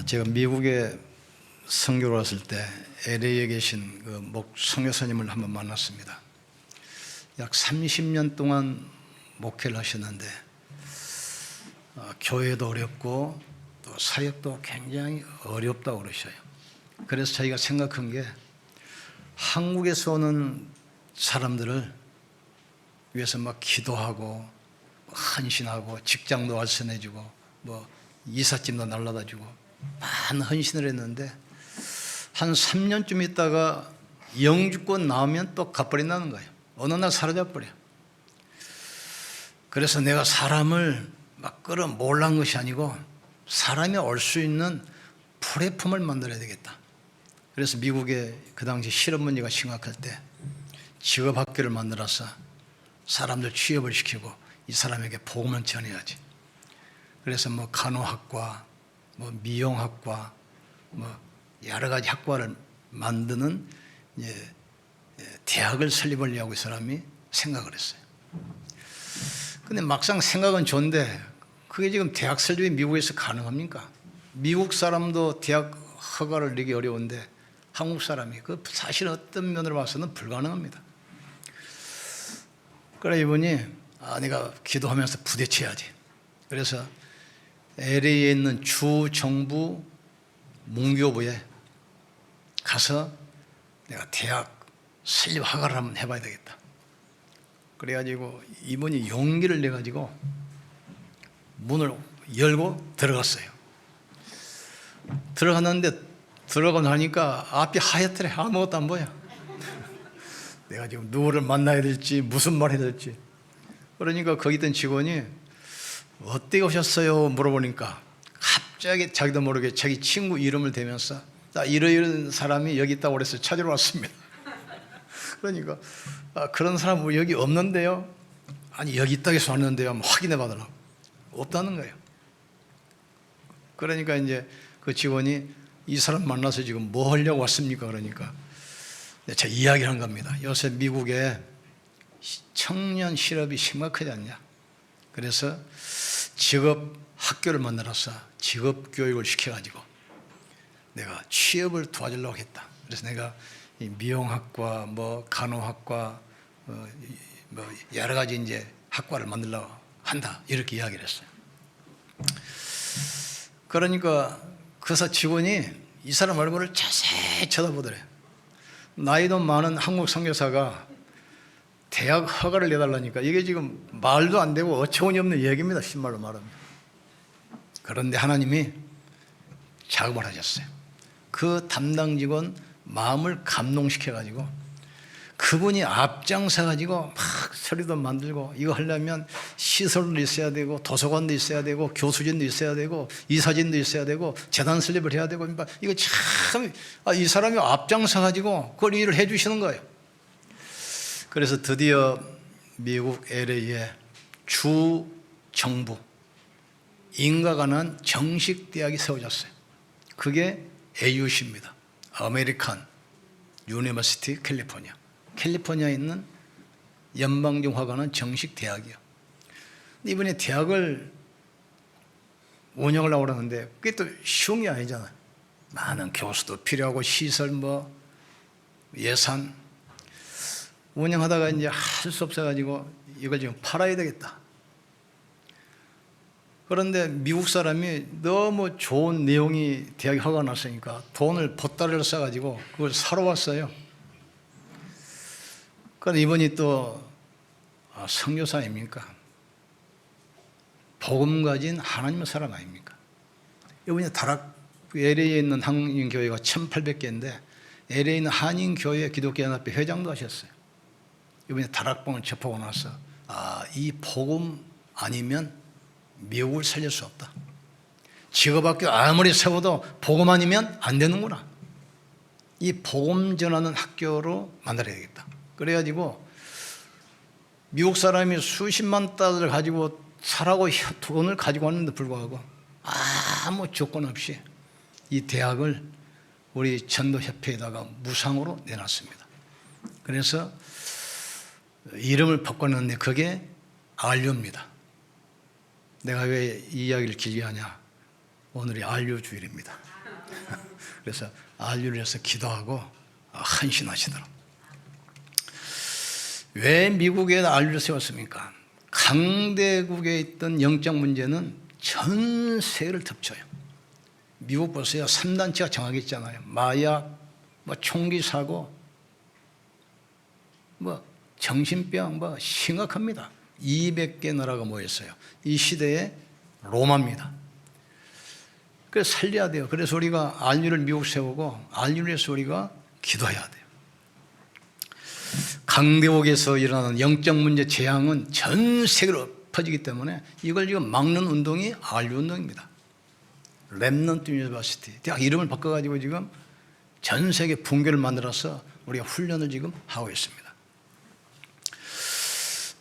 제가 미국에 선교를 왔을 때 LA에 계신 그 선교사님을 한번 만났습니다. 약 30년 동안 목회를 하셨는데 교회도 어렵고 또 사역도 굉장히 어렵다고 그러셔요. 그래서 저희가 생각한 게 한국에서 오는 사람들을 위해서 막 기도하고 헌신하고 직장도 알선해주고 이삿짐도 날라다주고 많은 헌신을 했는데 한 3년쯤 있다가 영주권 나오면 또 가버린다는 거예요. 어느 날 사라져버려. 그래서 내가 사람을 막 끌어 모으려는 것이 아니고 사람이 올 수 있는 플랫폼을 만들어야 되겠다. 그래서 미국에 그 당시 실업 문제가 심각할 때 직업학교를 만들어서 사람들 취업을 시키고 이 사람에게 복음을 전해야지. 그래서 간호학과, 미용학과, 여러 가지 학과를 만드는 대학을 설립하려고 이 사람이 생각을 했어요. 근데 막상 생각은 좋은데 그게 지금 대학 설립이 미국에서 가능합니까? 미국 사람도 대학 허가를 내기 어려운데 한국 사람이 사실 어떤 면으로 봐서는 불가능합니다. 그래 이분이 내가 기도하면서 부대쳐야지. 그래서 LA에 있는 주 정부 문교부에 가서 내가 대학 설립 허가를 한번 해봐야 되겠다. 그래가지고 이분이 용기를 내가지고 문을 열고 들어갔어요. 들어갔는데 들어가고 나니까 앞이 하얗더래. 아무것도 안 보여. 내가 지금 누구를 만나야 될지 무슨 말 해야 될지. 그러니까 거기 있던 직원이 어떻게 오셨어요? 물어보니까 갑자기 자기도 모르게 자기 친구 이름을 대면서 이런 사람이 여기 있다고 그래서 찾으러 왔습니다. 그러니까 그런 사람 여기 없는데요? 아니 여기 있다고 해서 왔는데요. 한번 확인해 봐달라고. 없다는 거예요. 그러니까 이제 그 직원이 이 사람 만나서 지금 뭐 하려고 왔습니까? 그러니까 제가 이야기를 한 겁니다. 요새 미국에 청년 실업이 심각하지 않냐. 그래서 직업 학교를 만들어서 직업 교육을 시켜가지고 내가 취업을 도와주려고 했다. 그래서 내가 이 미용학과, 간호학과, 여러 가지 이제 학과를 만들려고 한다. 이렇게 이야기를 했어요. 그러니까 그사 직원이 이 사람 얼굴을 자세히 쳐다보더래. 나이도 많은 한국 선교사가 대학 허가를 내달라니까 이게 지금 말도 안 되고 어처구니 없는 얘기입니다. 신말로 말하면. 그런데 하나님이 작업을 하셨어요. 그 담당 직원 마음을 감동시켜가지고 그분이 앞장서가지고 막 서류도 만들고 이거 하려면 시설도 있어야 되고 도서관도 있어야 되고 교수진도 있어야 되고 이사진도 있어야 되고 재단 설립을 해야 되고 이거 참 이 사람이 앞장서가지고 그걸 일을 해주시는 거예요. 그래서 드디어 미국 LA에 주 정부 인가 관한 정식 대학이 세워졌어요. 그게 AUC입니다. 아메리칸 유니버시티 캘리포니아. 캘리포니아에 있는 연방정화관은 정식 대학이요. 이번에 대학을 운영을 하려고 그러는데 그게 또 쉬운 게 아니잖아요. 많은 교수도 필요하고 시설 예산 운영하다가 이제 할 수 없어가지고 이걸 지금 팔아야 되겠다. 그런데 미국 사람이 너무 좋은 내용이 대학에 허가 났으니까 돈을 보따리를 써가지고 그걸 사러 왔어요. 그런데 이분이 또 선교사 아닙니까? 복음 가진 하나님의 사람 아닙니까? 이분이 LA에 있는 한인교회가 1,800개인데 LA에 있는 한인교회 기독교연합회 회장도 하셨어요. 이분이 다락방을 접하고 나서 이 복음 아니면 미국을 살릴 수 없다. 직업학교 아무리 세워도 복음 아니면 안 되는구나. 이 복음 전하는 학교로 만들어야 되겠다. 그래가지고 미국 사람이 수십만 달러를 가지고 사라고 돈을 가지고 왔는데 불구하고 아무 조건 없이 이 대학을 우리 전도협회에다가 무상으로 내놨습니다. 그래서 이름을 바꿨는데 그게 알료입니다. 내가 왜 이 이야기를 길게 하냐. 오늘이 안류주일입니다. 그래서 안류를 위해서 기도하고 헌신하시더라. 왜 미국에 안류를 세웠습니까? 강대국에 있던 영적 문제는 전 세계를 덮쳐요. 미국 보세요. 3단체가 정하겠잖아요. 마약, 총기 사고, 정신병, 심각합니다. 200개 나라가 모였어요. 이 시대에 로마입니다. 그래서 살려야 돼요. 그래서 우리가 안류를 미국 세우고 안류를 위해서 우리가 기도해야 돼요. 강대국에서 일어나는 영적 문제 재앙은 전 세계로 퍼지기 때문에 이걸 지금 막는 운동이 안류 운동입니다. 렘넌트 유니버시티 대학 이름을 바꿔가지고 지금 전 세계 붕괴를 만들어서 우리가 훈련을 지금 하고 있습니다.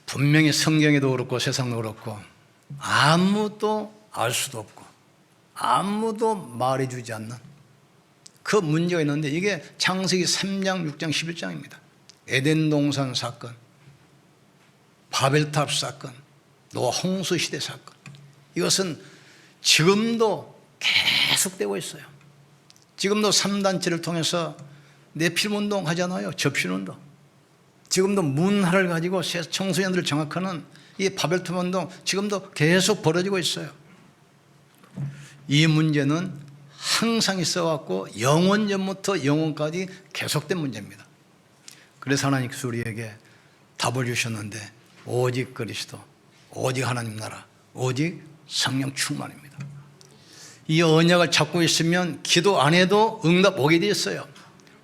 분명히 성경에도 그렇고 세상도 그렇고 아무도 알 수도 없고 아무도 말해주지 않는 그 문제가 있는데 이게 창세기 3장, 6장, 11장입니다. 에덴 동산 사건, 바벨탑 사건, 노아 홍수 시대 사건. 이것은 지금도 계속되고 있어요. 지금도 3단체를 통해서 내필운동 하잖아요. 접신운동. 지금도 문화를 가지고 청소년들을 장악하는 이 바벨탑 운동 지금도 계속 벌어지고 있어요. 이 문제는 항상 있어왔고 영원 전부터 영원까지 계속된 문제입니다. 그래서 하나님께서 우리에게 답을 주셨는데 오직 그리스도, 오직 하나님 나라, 오직 성령 충만입니다. 이 언약을 잡고 있으면 기도 안 해도 응답 오게 되어 있어요.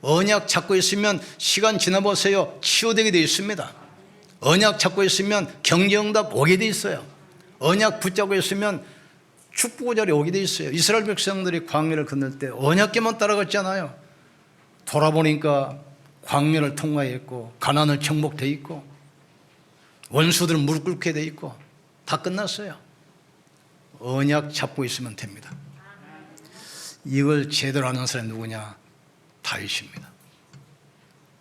언약 잡고 있으면 시간 지나보세요. 치유되게 되어 있습니다. 언약 잡고 있으면 경제응답 오게 되어 있어요. 언약 붙잡고 있으면 축복의 자리에 오게 되어 있어요. 이스라엘 백성들이 광야를 건널 때 언약궤만 따라갔잖아요. 돌아보니까 광야를 통과했고 가나안을 정복돼 있고 원수들은 무릎 꿇게 돼 있고 다 끝났어요. 언약 잡고 있으면 됩니다. 이걸 제대로 하는 사람이 누구냐? 다윗입니다.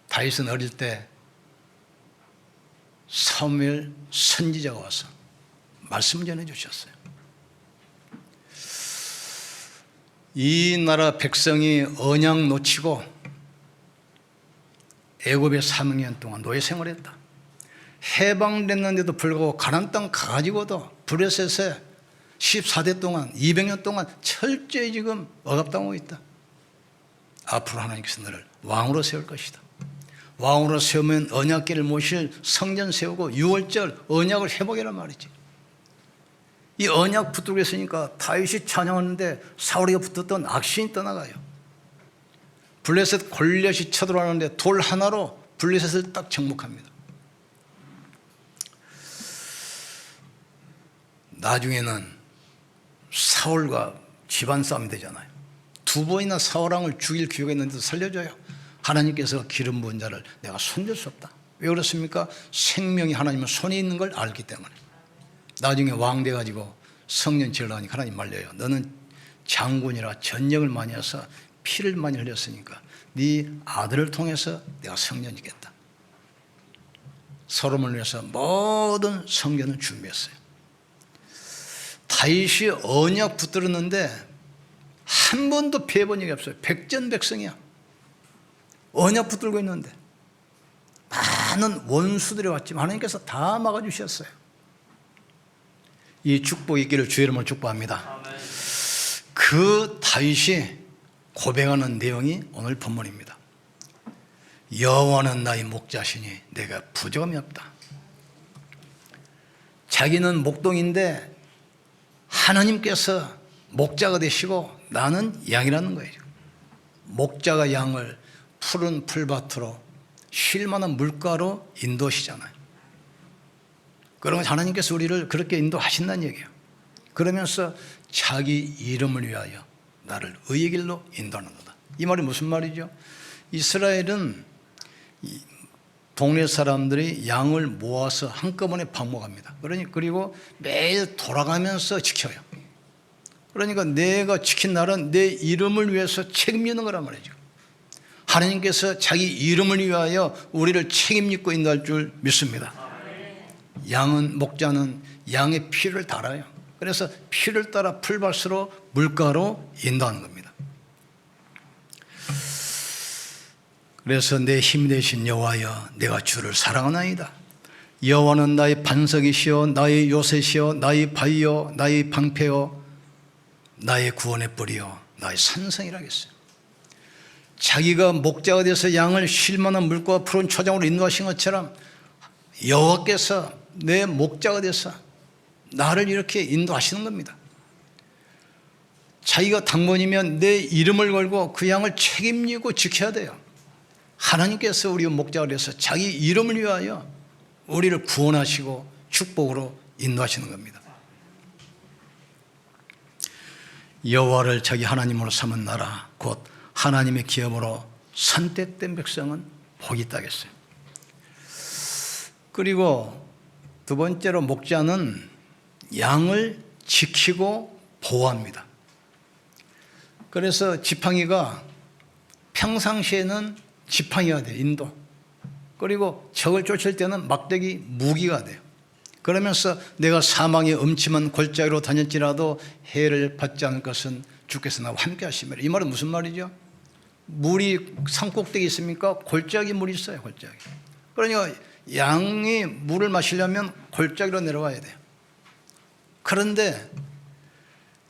다윗은 어릴 때 사무엘 선지자가 와서 말씀 전해 주셨어요. 이 나라 백성이 언약 놓치고 애굽에 3년 동안 노예 생활했다. 해방됐는데도 불구하고 가나안 땅 가지고도 브레셋에 14대 동안 200년 동안 철저히 지금 억압당하고 있다. 앞으로 하나님께서 너를 왕으로 세울 것이다. 왕으로 세우면 언약궤를 모실 성전 세우고 6월절 언약을 회복해란 말이지. 이 언약 붙들고 있으니까 다윗이 찬양하는데 사울이가 붙었던 악신이 떠나가요. 블레셋 골리앗이 쳐들어가는데 돌 하나로 블레셋을 딱 정복합니다. 나중에는 사울과 집안 싸움이 되잖아요. 2번이나 사울왕을 죽일 기회가 있는데도 살려줘요. 하나님께서 기름 부은 자를 내가 손댈 수 없다. 왜 그렇습니까? 생명이 하나님은 손에 있는 걸 알기 때문에. 나중에 왕 돼가지고 성년 지으려니까 하나님 말려요. 너는 장군이라 전쟁을 많이 해서 피를 많이 흘렸으니까 네 아들을 통해서 내가 성년이겠다. 솔로몬을 위해서 모든 성전을 준비했어요. 다윗이 언약 붙들었는데 한 번도 피해본 적이 없어요. 백전백승이야. 언약 붙들고 있는데 많은 원수들이 왔지만 하나님께서 다 막아주셨어요. 이 축복 있기를 주의 이름으로 축복합니다. 그 다윗이 고백하는 내용이 오늘 본문입니다. 여호와는 나의 목자시니 내가 부족함이 없다. 자기는 목동인데 하나님께서 목자가 되시고 나는 양이라는 거예요. 목자가 양을 푸른 풀밭으로 쉴 만한 물가로 인도하시잖아요. 그러면 하나님께서 우리를 그렇게 인도하신다는 얘기예요. 그러면서 자기 이름을 위하여 나를 의의 길로 인도하는 거다. 이 말이 무슨 말이죠? 이스라엘은 동네 사람들이 양을 모아서 한꺼번에 방목합니다. 그리고 매일 돌아가면서 지켜요. 그러니까 내가 지킨 날은 내 이름을 위해서 책임지는 거란 말이죠. 하나님께서 자기 이름을 위하여 우리를 책임지고 인도할 줄 믿습니다. 목자는 양의 피를 달아요. 그래서 피를 따라 풀밭으로 물가로 인도하는 겁니다. 그래서 내 힘 되신 여호와여, 내가 주를 사랑하나이다. 여호와는 나의 반석이시여 나의 요새시여 나의 바위여 나의 방패여 나의 구원의 뿌리여 나의 산성이라겠어요. 자기가 목자가 돼서 양을 쉴 만한 물과 푸른 초장으로 인도하신 것처럼 여호와께서 내 목자가 돼서 나를 이렇게 인도하시는 겁니다. 자기가 당번이면 내 이름을 걸고 그 양을 책임지고 지켜야 돼요. 하나님께서 우리 목자가 돼서 자기 이름을 위하여 우리를 구원하시고 축복으로 인도하시는 겁니다. 여호와를 자기 하나님으로 삼은 나라 곧 하나님의 기업으로 선택된 백성은 복이 있다겠어요. 그리고 두 번째로 목자는 양을 지키고 보호합니다. 그래서 지팡이가 평상시에는 지팡이가 돼요. 인도. 그리고 적을 쫓을 때는 막대기 무기가 돼요. 그러면서 내가 사망의 음침한 골짜기로 다녔지라도 해를 받지 않을 것은 주께서 나와 함께 하시며, 이 말은 무슨 말이죠? 물이 산꼭대기 있습니까? 골짜기 물이 있어요. 골짜기. 그러니까 양이 물을 마시려면 골짜기로 내려와야 돼요. 그런데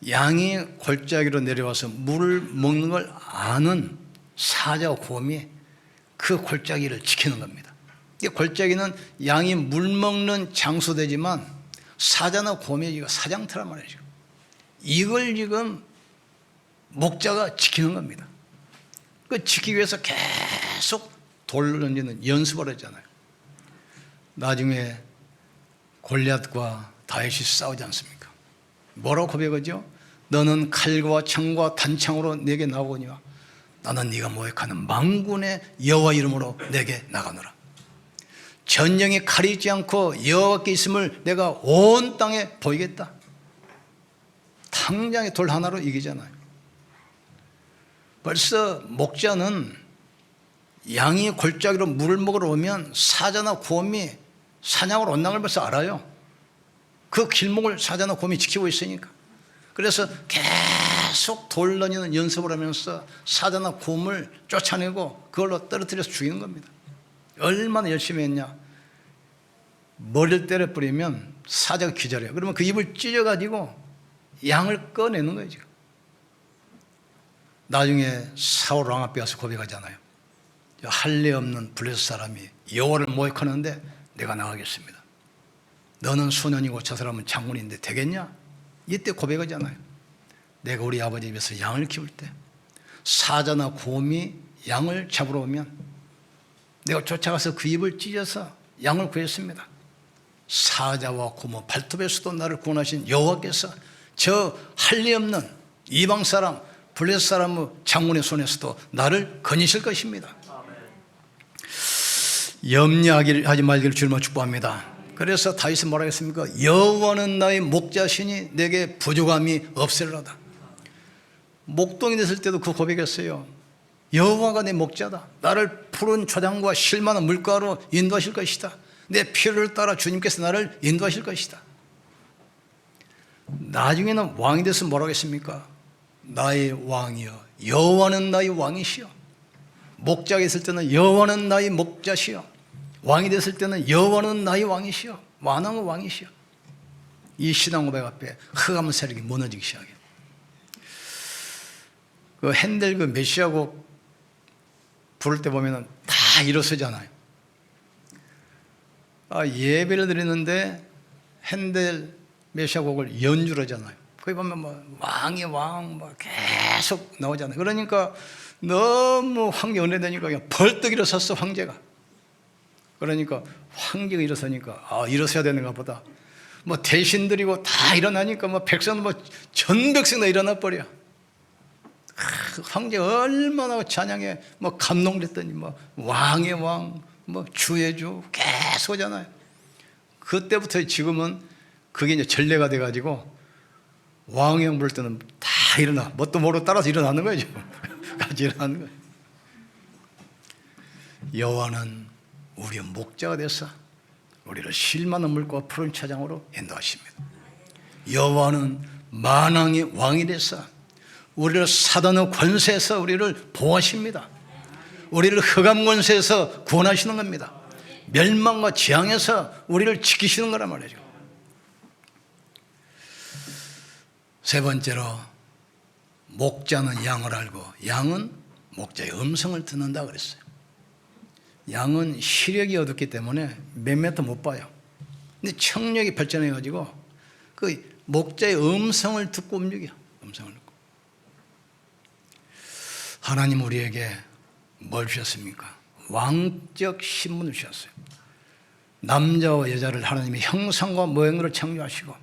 양이 골짜기로 내려와서 물을 먹는 걸 아는 사자와 곰이 그 골짜기를 지키는 겁니다. 이 골짜기는 양이 물 먹는 장소되지만 사자나 곰이 사냥터란 말이죠. 이걸 지금 목자가 지키는 겁니다. 그 지키기 위해서 계속 돌 던지는 연습을 했잖아요. 나중에 골리앗과 다윗이 싸우지 않습니까? 뭐라고 고백하죠? 너는 칼과 창과 단창으로 내게 나오거니와 나는 네가 모욕하는 만군의 여호와 이름으로 내게 나가노라. 전쟁에 칼이 있지 않고 여호와께 있음을 내가 온 땅에 보이겠다. 당장에 돌 하나로 이기잖아요. 벌써 목자는 양이 골짜기로 물을 먹으러 오면 사자나 곰이 사냥을 온다는 걸 벌써 알아요. 그 길목을 사자나 곰이 지키고 있으니까. 그래서 계속 돌 던지는 연습을 하면서 사자나 곰을 쫓아내고 그걸로 떨어뜨려서 죽이는 겁니다. 얼마나 열심히 했냐. 머리를 때려 뿌리면 사자가 기절해요. 그러면 그 입을 찢어가지고 양을 꺼내는 거예요. 지금. 나중에 사울 왕 앞에 가서 고백하잖아요. 할례 없는 블레셋 사람이 여호와를 모욕하는데 내가 나가겠습니다. 너는 소년이고 저 사람은 장군인데 되겠냐? 이때 고백하잖아요. 내가 우리 아버지 집에서 양을 키울 때 사자나 곰이 양을 잡으러 오면 내가 쫓아가서 그 입을 찢어서 양을 구했습니다. 사자와 곰의 발톱에서도 나를 구원하신 여호와께서 저 할례 없는 이방 사람 블레셋 사람의 장군의 손에서도 나를 건지실 것입니다. 염려하지 말기를 주님으로 축복합니다. 그래서 다윗은 뭐라고 했습니까? 여호와는 나의 목자시니 내게 부족함이 없으리로다. 목동이 됐을 때도 그 고백했어요. 여호와가 내 목자다. 나를 푸른 초장과 쉴만한 물가로 인도하실 것이다. 내 필요를 따라 주님께서 나를 인도하실 것이다. 나중에는 왕이 돼서 뭐라고 했습니까? 나의 왕이여 여호와는 나의 왕이시여. 목자가 있을 때는 여호와는 나의 목자시여. 왕이 됐을 때는 여호와는 나의 왕이시여. 만왕의 왕이시여. 이 신앙 고백 앞에 흑암 세력이 무너지기 시작해요. 그 핸델 그 메시아곡 부를 때 보면은 다 일어서잖아요. 예배를 드리는데 핸델 메시아곡을 연주를 하잖아요. 거기 보면 뭐 왕이 왕 뭐 계속 나오잖아요. 그러니까 너무 황제 은혜되니까 그냥 벌떡 일어섰어 황제가. 그러니까 황제가 일어서니까 일어서야 되는가 보다. 뭐 대신들이고 다 일어나니까 뭐 백성 뭐 전 백성 다 일어나 버려. 황제가 얼마나 찬양에 뭐 감동됐더니 뭐 왕의 왕, 뭐 주의 주 계속 오잖아요. 그때부터 지금은 그게 이제 전례가 돼가지고 왕의 왕 부를 때는 다 일어나. 뭣도 모르고 따라서 일어나는 거죠. 같이 일어나는 거예요. 여호와는 우리의 목자가 돼서 우리를 쉴만한 물과 푸른 초장으로 인도하십니다. 여호와는 만왕의 왕이 돼서 우리를 사단의 권세에서 우리를 보호하십니다. 우리를 흑암 권세에서 구원하시는 겁니다. 멸망과 재앙에서 우리를 지키시는 거란 말이죠. 세 번째로, 목자는 양을 알고 양은 목자의 음성을 듣는다 그랬어요. 양은 시력이 어둡기 때문에 몇 미터 못 봐요. 근데 청력이 발전해가지고 그 목자의 음성을 듣고 움직여. 음성을 듣고. 하나님 우리에게 뭘 주셨습니까? 왕적 신분을 주셨어요. 남자와 여자를 하나님의 형상과 모양으로 창조하시고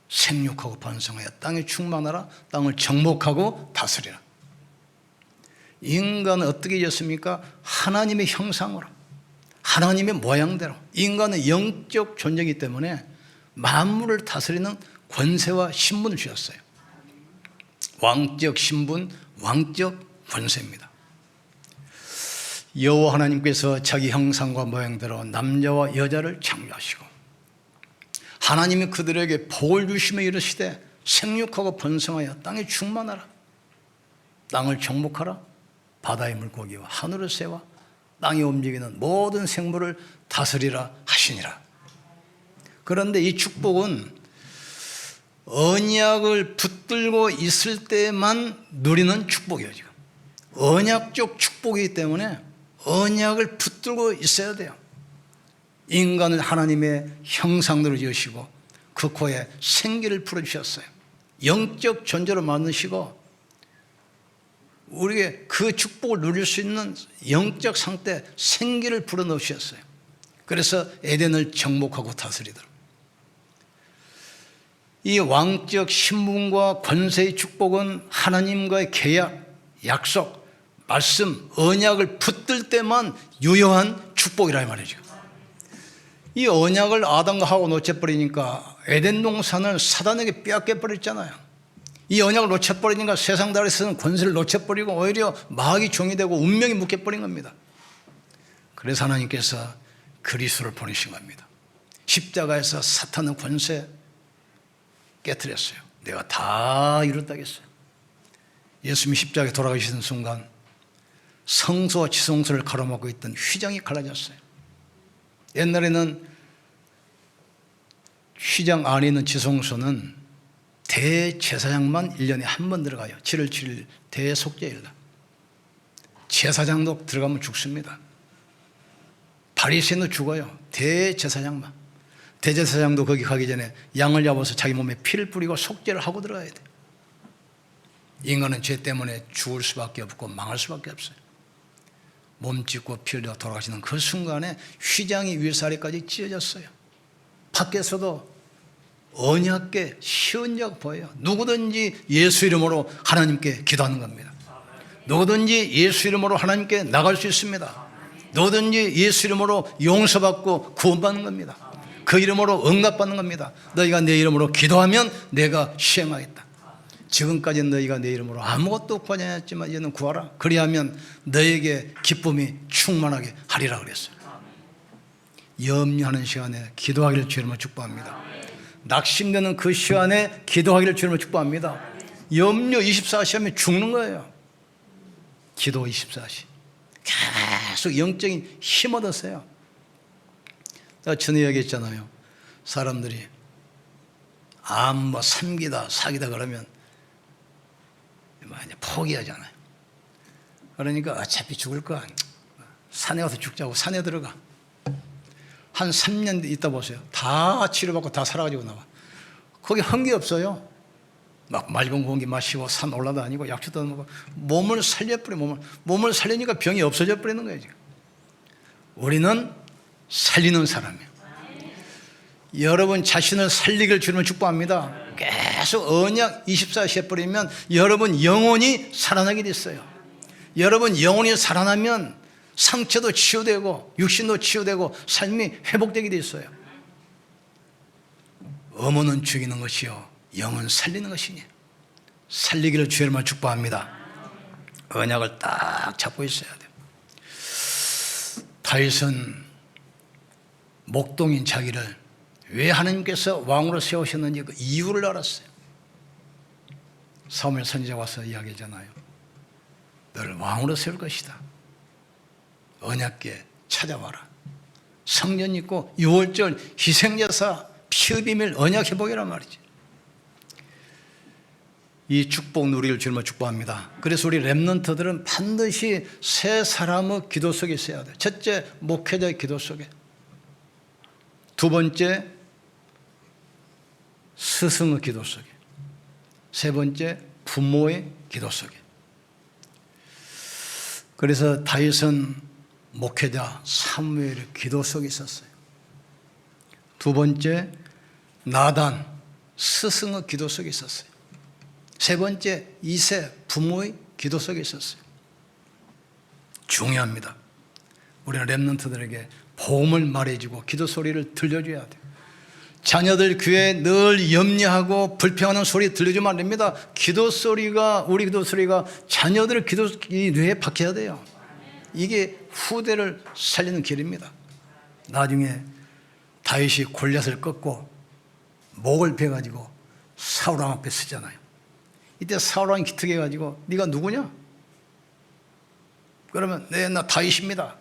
생육하고 번성하여 땅에 충만하라, 땅을 정복하고 다스리라. 인간은 어떻게 지었습니까? 하나님의 형상으로, 하나님의 모양대로. 인간은 영적 존재이기 때문에 만물을 다스리는 권세와 신분을 주셨어요. 왕적 신분, 왕적 권세입니다. 여호와 하나님께서 자기 형상과 모양대로 남자와 여자를 창조하시고 하나님이 그들에게 복을 주시며 이르시되 생육하고 번성하여 땅에 충만하라, 땅을 정복하라, 바다의 물고기와 하늘의 새와 땅에 움직이는 모든 생물을 다스리라 하시니라. 그런데 이 축복은 언약을 붙들고 있을 때만 누리는 축복이에요. 지금 언약적 축복이기 때문에 언약을 붙들고 있어야 돼요. 인간을 하나님의 형상대로 지으시고 그 코에 생기를 풀어주셨어요. 영적 존재로 만드시고 우리에게 그 축복을 누릴 수 있는 영적 상태, 생기를 불어넣으셨어요. 그래서 에덴을 정복하고 다스리더라. 이 왕적 신분과 권세의 축복은 하나님과의 계약, 약속, 말씀, 언약을 붙들 때만 유효한 축복이라 이 말이죠. 이 언약을 아담과 하고 놓쳐버리니까 에덴 동산을 사단에게 빼앗겨버렸잖아요. 이 언약을 놓쳐버리니까 세상 달에 쓰는 권세를 놓쳐버리고 오히려 마귀 종이 되고 운명이 묶여버린 겁니다. 그래서 하나님께서 그리스도를 보내신 겁니다. 십자가에서 사탄의 권세 깨뜨렸어요. 내가 다 이뤘다겠어요. 예수님이 십자가에 돌아가시는 순간 성소와 지성소를 가로막고 있던 휘장이 갈라졌어요. 옛날에는 휘장 안에 있는 지성소는 대제사장만 1년에 한 번 들어가요. 7월 7일 대속죄일 날. 제사장도 들어가면 죽습니다. 바리새인도 죽어요. 대제사장만. 대제사장도 거기 가기 전에 양을 잡아서 자기 몸에 피를 뿌리고 속죄를 하고 들어가야 돼요. 인간은 죄 때문에 죽을 수밖에 없고 망할 수밖에 없어요. 몸 찢고 피 흘려 돌아가시는 그 순간에 휘장이 위에서 아래까지 찢어졌어요. 밖에서도 언약계 시은자가 보여요. 누구든지 예수 이름으로 하나님께 기도하는 겁니다. 누구든지 예수 이름으로 하나님께 나갈 수 있습니다. 누구든지 예수 이름으로 용서받고 구원받는 겁니다. 그 이름으로 응답받는 겁니다. 너희가 내 이름으로 기도하면 내가 시행하겠다. 지금까지는 너희가 내 이름으로 아무것도 구하지 않았지만 이제는 구하라. 그리하면 너에게 기쁨이 충만하게 하리라 그랬어요. 염려하는 시간에 기도하기를 주님으로 축복합니다. 낙심되는 그 시간에 기도하기를 주님으로 축복합니다. 염려 24시 하면 죽는 거예요. 기도 24시. 계속 영적인 힘 얻었어요. 제가 전에 얘기했잖아요. 사람들이 뭐 삼기다 사기다 그러면 포기하잖아요. 그러니까 어차피 죽을 거야. 산에 가서 죽자고 산에 들어가. 한 3년 있다 보세요. 다 치료받고 다 살아가지고 나와. 거기 한게 없어요. 막 맑은 공기 마시고 산 올라다니고 약초도 먹고 몸을 살려버려. 몸을 살리니까 병이 없어져 버리는 거예요. 지금. 우리는 살리는 사람이에요. 여러분 자신을 살리기를 주님을 축복합니다. 계속 언약 24시 해버리면 여러분 영혼이 살아나게 됐어요. 여러분 영혼이 살아나면 상처도 치유되고 육신도 치유되고 삶이 회복되게 됐어요. 어머는 죽이는 것이요 영은 살리는 것이니 살리기를 주님을 축복합니다. 언약을 딱 잡고 있어야 돼요. 다윗은 목동인 자기를 왜 하나님께서 왕으로 세우셨는지 그 이유를 알았어요. 사무엘 선지자가 와서 이야기하잖아요. 너를 왕으로 세울 것이다. 언약궤 찾아와라. 성전 있고 유월절 희생제사 피의 비밀 언약 회복이란 말이지. 이 축복 누리를 주님을 축복합니다. 그래서 우리 렘넌트들은 반드시 세 사람의 기도 속에 있어야 돼요. 첫째, 목회자의 기도 속에. 두 번째, 스승의 기도 속에. 세 번째, 부모의 기도 속에. 그래서 다윗은 목회자 사무엘의 기도 속에 있었어요. 두 번째, 나단 스승의 기도 속에 있었어요. 세 번째, 이세 부모의 기도 속에 있었어요. 중요합니다. 우리는 렘넌트들에게 복음을 말해주고 기도 소리를 들려줘야 돼요. 자녀들 귀에 늘 염려하고 불평하는 소리 들려주면 안 됩니다. 기도 소리가, 우리 기도 소리가 자녀들의 기도 뇌에 박혀야 돼요. 이게 후대를 살리는 길입니다. 나중에 다윗이 골리앗을 꺾고 목을 베가지고 사울 왕 앞에 서잖아요. 이때 사울 왕이 기특해가지고 네가 누구냐? 그러면 내 옛날 다윗입니다.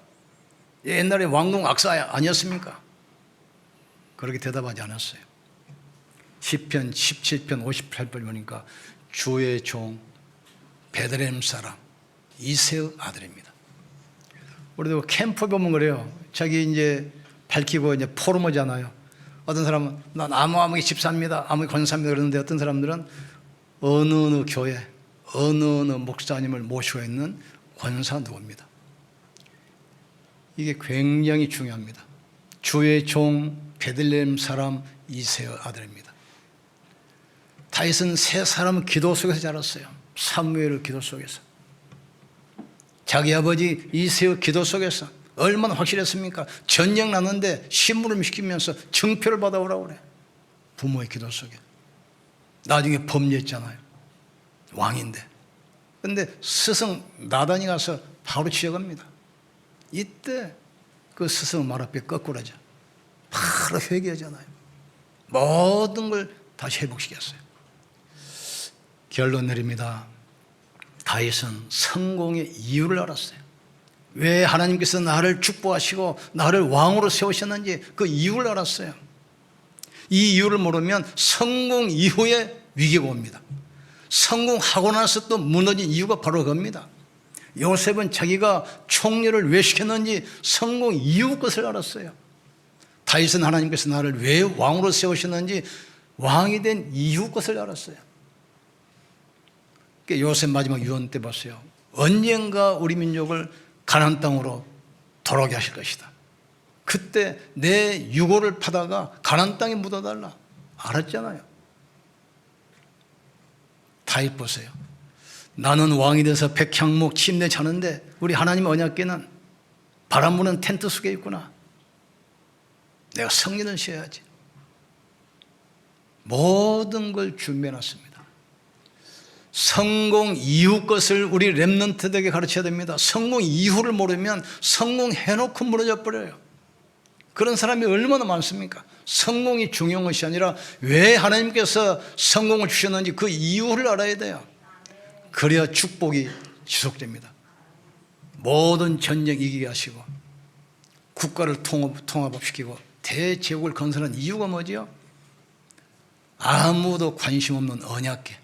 옛날에 왕궁 악사 아니었습니까? 그렇게 대답하지 않았어요. 시편 17편 58편 보니까 주의 종 베들레헴 사람 이새의 아들입니다. 우리도 캠프 보면 그래요. 자기 이제 밝히고 이제 포럼하잖아요. 어떤 사람은 난 아무개 집사입니다. 아무개 권사입니다. 그러는데 어떤 사람들은 어느 교회, 어느 목사님을 모시고 있는 권사 누구입니다. 이게 굉장히 중요합니다. 주의 종 베들레헴 사람 이새의 아들입니다. 다윗은 세 사람 기도 속에서 자랐어요. 사무엘의 기도 속에서. 자기 아버지 이새의 기도 속에서. 얼마나 확실했습니까? 전쟁 났는데 심부름 시키면서 증표를 받아오라고 그래. 부모의 기도 속에. 나중에 범죄했잖아요. 왕인데. 그런데 스승 나단이 가서 바로 지적합니다. 이때 그 스승 말 앞에 거꾸라져. 바로 회개하잖아요. 모든 걸 다시 회복시켰어요. 결론 내립니다. 다윗은 성공의 이유를 알았어요. 왜 하나님께서 나를 축복하시고 나를 왕으로 세우셨는지 그 이유를 알았어요. 이 이유를 모르면 성공 이후에 위기가 옵니다. 성공하고 나서 또 무너진 이유가 바로 그겁니다. 요셉은 자기가 총리를 왜 시켰는지 성공 이후 것을 알았어요. 다윗은 하나님께서 나를 왜 왕으로 세우셨는지 왕이 된 이후 것을 알았어요. 요셉 마지막 유언 때 봤어요. 언젠가 우리 민족을 가나안 땅으로 돌아오게 하실 것이다. 그때 내 유고를 파다가 가나안 땅에 묻어달라. 알았잖아요. 다윗 보세요. 나는 왕이 돼서 백향목 침대 자는데 우리 하나님 언약궤는 바람 부는 텐트 속에 있구나. 내가 성전을 지어야지. 모든 걸 준비해놨습니다. 성공 이후 것을 우리 렘넌트들에게 가르쳐야 됩니다. 성공 이후를 모르면 성공해놓고 무너져 버려요. 그런 사람이 얼마나 많습니까? 성공이 중요한 것이 아니라 왜 하나님께서 성공을 주셨는지 그 이유를 알아야 돼요. 그래야 축복이 지속됩니다. 모든 전쟁 이기게 하시고 국가를 통합시키고 대제국을 건설한 이유가 뭐지요? 아무도 관심 없는 언약궤.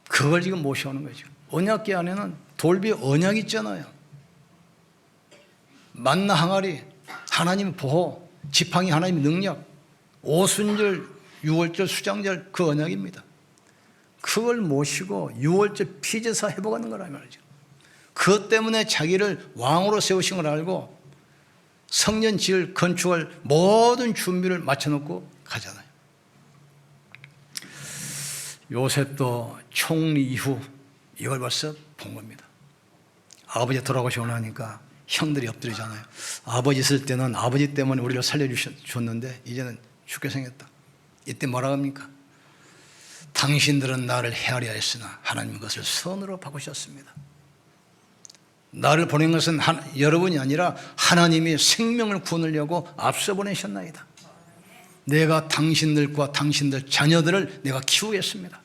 그걸 지금 모셔오는 거죠. 언약궤 안에는 돌비 언약이 있잖아요. 만나 항아리, 하나님의 보호, 지팡이 하나님의 능력, 오순절, 유월절, 수장절 그 언약입니다. 그걸 모시고 유월절 피제사 회복하는 거란 말이죠. 그것 때문에 자기를 왕으로 세우신 걸 알고 성전 지을 건축할 모든 준비를 마쳐놓고 가잖아요. 요셉도 총리 이후 이걸 벌써 본 겁니다. 아버지 돌아가시고 나니까 형들이 엎드리잖아요. 아버지 있을 때는 아버지 때문에 우리를 살려주셨는데 이제는 죽게 생겼다. 이때 뭐라 합니까? 당신들은 나를 헤아려 했으나 하나님은 그것을 선으로 바꾸셨습니다. 나를 보낸 것은 여러분이 아니라 하나님이 생명을 구원하려고 앞서 보내셨나이다. 내가 당신들과 당신들 자녀들을 내가 키우겠습니다.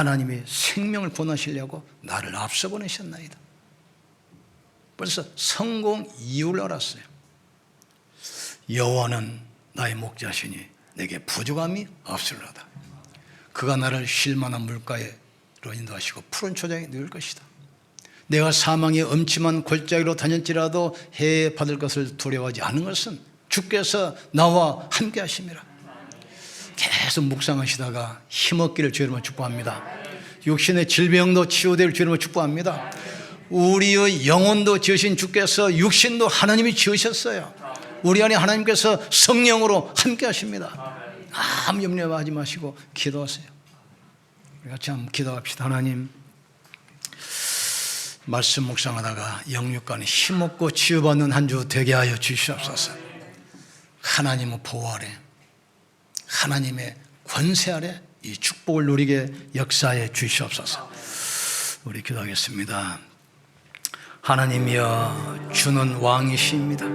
하나님이 생명을 구원하시려고 나를 앞서 보내셨나이다. 벌써 성공 이유를 알았어요. 여호와는 나의 목자시니 내게 부족함이 없으리로다. 그가 나를 쉴 만한 물가로 인도하시고 푸른 초장에 누울 것이다. 내가 사망의 엄침한 골짜기로 다녔지라도 해에 받을 것을 두려워하지 않은 것은 주께서 나와 함께 하심이라. 계속 묵상하시다가 힘없기를 주님을 축복합니다. 육신의 질병도 치유될 주님을 축복합니다. 우리의 영혼도 지으신 주께서 육신도 하나님이 지으셨어요. 우리 안에 하나님께서 성령으로 함께 하십니다. 아무 염려하지 마시고 기도하세요. 우리 같이 한번 기도합시다. 하나님, 말씀 묵상하다가 영육간에 힘없고 치유받는 한 주 되게 하여 주시옵소서. 하나님의 보호 아래, 하나님의 권세 아래 이 축복을 누리게 역사해 주시옵소서. 우리 기도하겠습니다. 하나님이여, 주는 왕이십니다.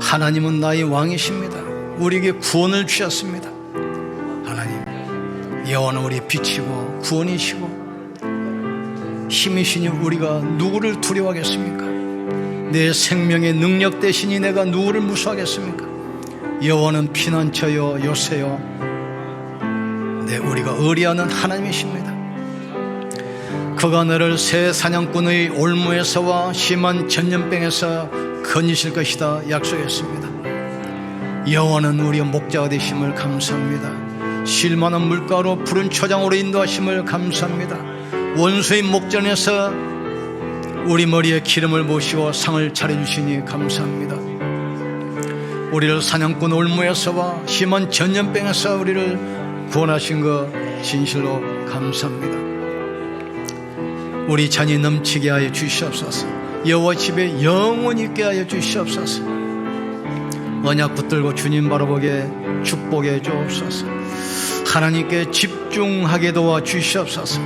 하나님은 나의 왕이십니다. 우리에게 구원을 주셨습니다. 하나님, 여호와는 우리 빛이고 구원이시고 힘이시니 우리가 누구를 두려워하겠습니까? 내 생명의 능력 대신이 내가 누구를 무서워하겠습니까? 여호와는 피난처요 요새요, 우리가 의리하는 하나님이십니다. 그가 너를 새 사냥꾼의 올무에서와 심한 전염병에서 건지실 것이다 약속했습니다. 여호와는 우리의 목자가 되심을 감사합니다. 쉴만한 물가로 푸른 초장으로 인도하심을 감사합니다. 원수의 목전에서 우리 머리에 기름을 부으시고 상을 차려주시니 감사합니다. 우리를 사냥꾼 올무에서와 심한 전염병에서 우리를 구원하신 것 진실로 감사합니다. 우리 잔이 넘치게 하여 주시옵소서. 여호와 집에 영원히 있게 하여 주시옵소서. 언약 붙들고 주님 바라보게 축복해 주옵소서. 하나님께 집중하게 도와 주시옵소서.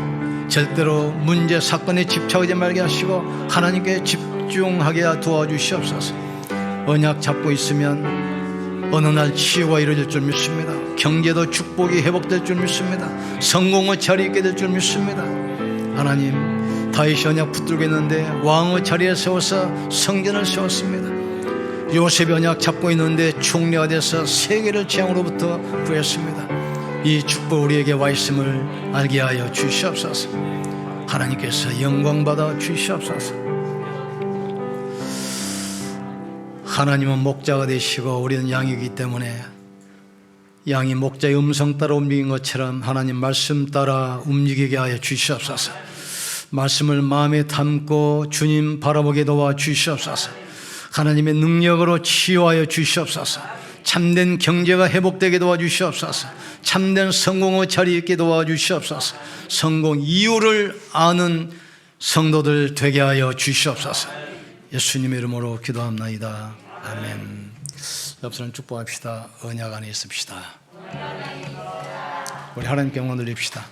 절대로 문제 사건에 집착하지 말게 하시고 하나님께 집중하게 도와주시옵소서. 언약 잡고 있으면 어느 날 치유가 이루어질 줄 믿습니다. 경제도 축복이 회복될 줄 믿습니다. 성공의 자리에 있게 될 줄 믿습니다. 하나님, 다윗이 언약 붙들고 있는데 왕의 자리에 세워서 성전을 세웠습니다. 요셉이 언약 잡고 있는데 총리가 돼서 세계를 재앙으로부터 구했습니다. 이 축복 우리에게 와 있음을 알게 하여 주시옵소서. 하나님께서 영광 받아 주시옵소서. 하나님은 목자가 되시고 우리는 양이기 때문에 양이 목자의 음성 따라 움직인 것처럼 하나님 말씀 따라 움직이게 하여 주시옵소서. 말씀을 마음에 담고 주님 바라보게 도와 주시옵소서. 하나님의 능력으로 치유하여 주시옵소서. 참된 경제가 회복되게 도와주시옵소서. 참된 성공의 자리에 있게 도와주시옵소서. 성공 이유를 아는 성도들 되게 하여 주시옵소서. 예수님의 이름으로 기도합나이다. 아멘. 옆 사람 축복합시다. 언약 안에 있읍시다. 우리 하나님께 영광 돌립시다.